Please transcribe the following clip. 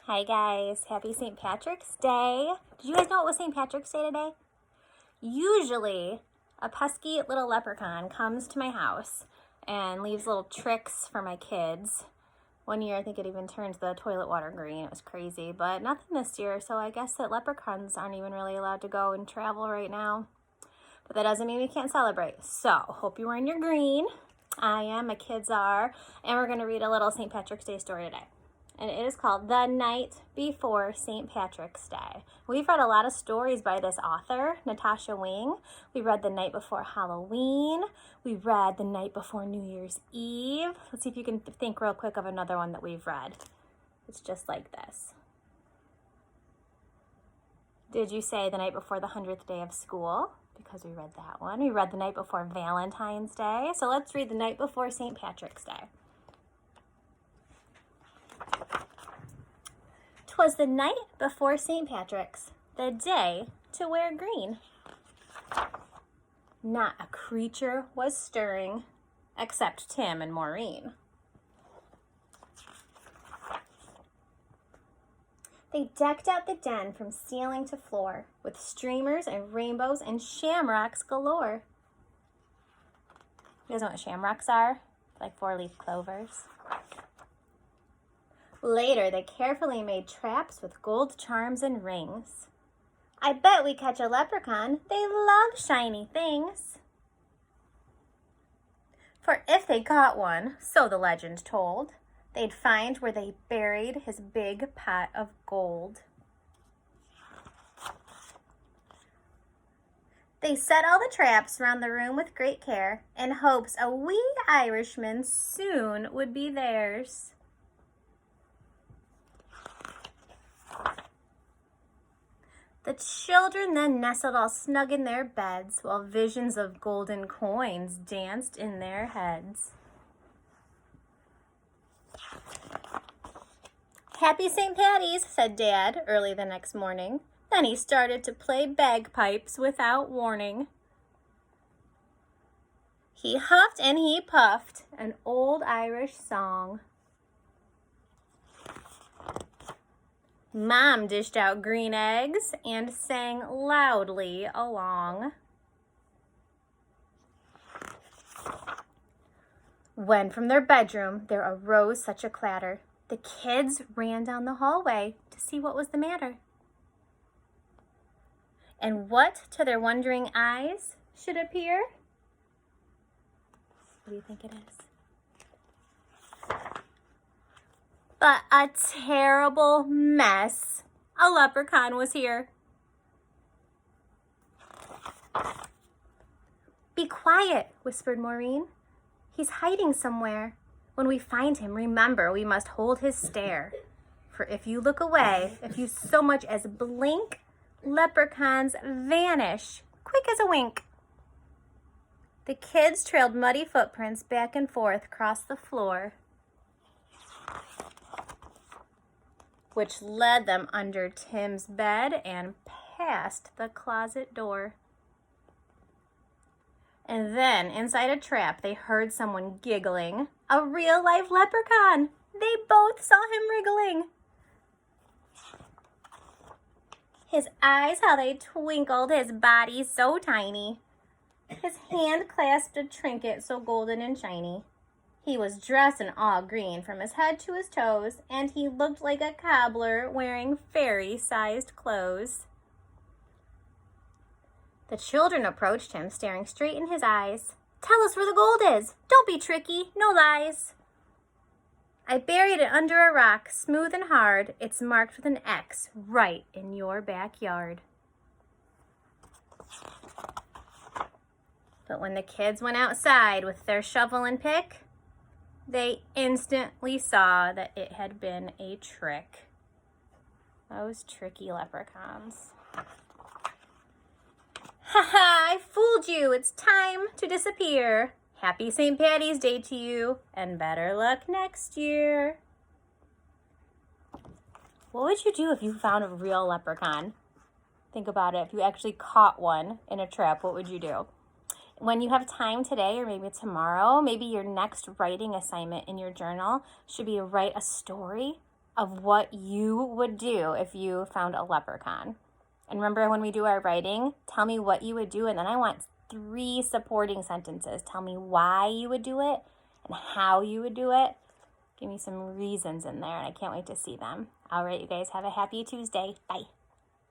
Hi guys, happy St. Patrick's Day. Did you guys know it was St. Patrick's Day today? Usually, a pesky little leprechaun comes to my house and leaves little tricks for my kids. One year, I think it even turned the toilet water green. It was crazy, but nothing this year, so I guess that leprechauns aren't even really allowed to go and travel right now. But that doesn't mean we can't celebrate. So, hope you're wearing your green. I am, my kids are, and we're going to read a little St. Patrick's Day story today. And it is called The Night Before St. Patrick's Day. We've read a lot of stories by this author, Natasha Wing. We read The Night Before Halloween. We read The Night Before New Year's Eve. Let's see if you can think real quick of another one that we've read. It's just like this. Did you say The Night Before the 100th Day of School? Because we read that one. We read The Night Before Valentine's Day. So let's read The Night Before St. Patrick's Day. 'Twas the night before St. Patrick's, the day to wear green. Not a creature was stirring, except Tim and Maureen. They decked out the den from ceiling to floor with streamers and rainbows and shamrocks galore. You guys know what shamrocks are? Like four-leaf clovers. Later, they carefully made traps with gold charms and rings. I bet we catch a leprechaun. They love shiny things. For if they caught one, so the legend told, they'd find where they buried his big pot of gold. They set all the traps round the room with great care in hopes a wee Irishman soon would be theirs. The children then nestled all snug in their beds while visions of golden coins danced in their heads. Happy St. Paddy's, said Dad early the next morning. Then he started to play bagpipes without warning. He huffed and he puffed an old Irish song. Mom dished out green eggs and sang loudly along. When from their bedroom there arose such a clatter, the kids ran down the hallway to see what was the matter. And what to their wondering eyes should appear? What do you think it is? But a terrible mess. A leprechaun was here. Be quiet, whispered Maureen. He's hiding somewhere. When we find him, remember we must hold his stare. For if you look away, if you so much as blink, leprechauns vanish, quick as a wink. The kids trailed muddy footprints back and forth across the floor, which led them under Tim's bed and past the closet door. And then, inside a trap, they heard someone giggling. A real-life leprechaun! They both saw him wriggling. His eyes, how they twinkled, his body so tiny. His hand clasped a trinket so golden and shiny. He was dressed in all green from his head to his toes, and he looked like a cobbler wearing fairy-sized clothes. The children approached him, staring straight in his eyes. Tell us where the gold is. Don't be tricky. No lies. I buried it under a rock, smooth and hard. It's marked with an X right in your backyard. But when the kids went outside with their shovel and pick, they instantly saw that it had been a trick. Those tricky leprechauns. Ha ha, I fooled you. It's time to disappear. Happy St. Paddy's Day to you, and better luck next year. What would you do if you found a real leprechaun? Think about it. If you actually caught one in a trap, what would you do? When you have time today or maybe tomorrow, maybe your next writing assignment in your journal should be to write a story of what you would do if you found a leprechaun. And remember, when we do our writing, tell me what you would do, and then I want 3 supporting sentences. Tell me why you would do it and how you would do it. Give me some reasons in there, and I can't wait to see them. All right, you guys, have a happy Tuesday. Bye.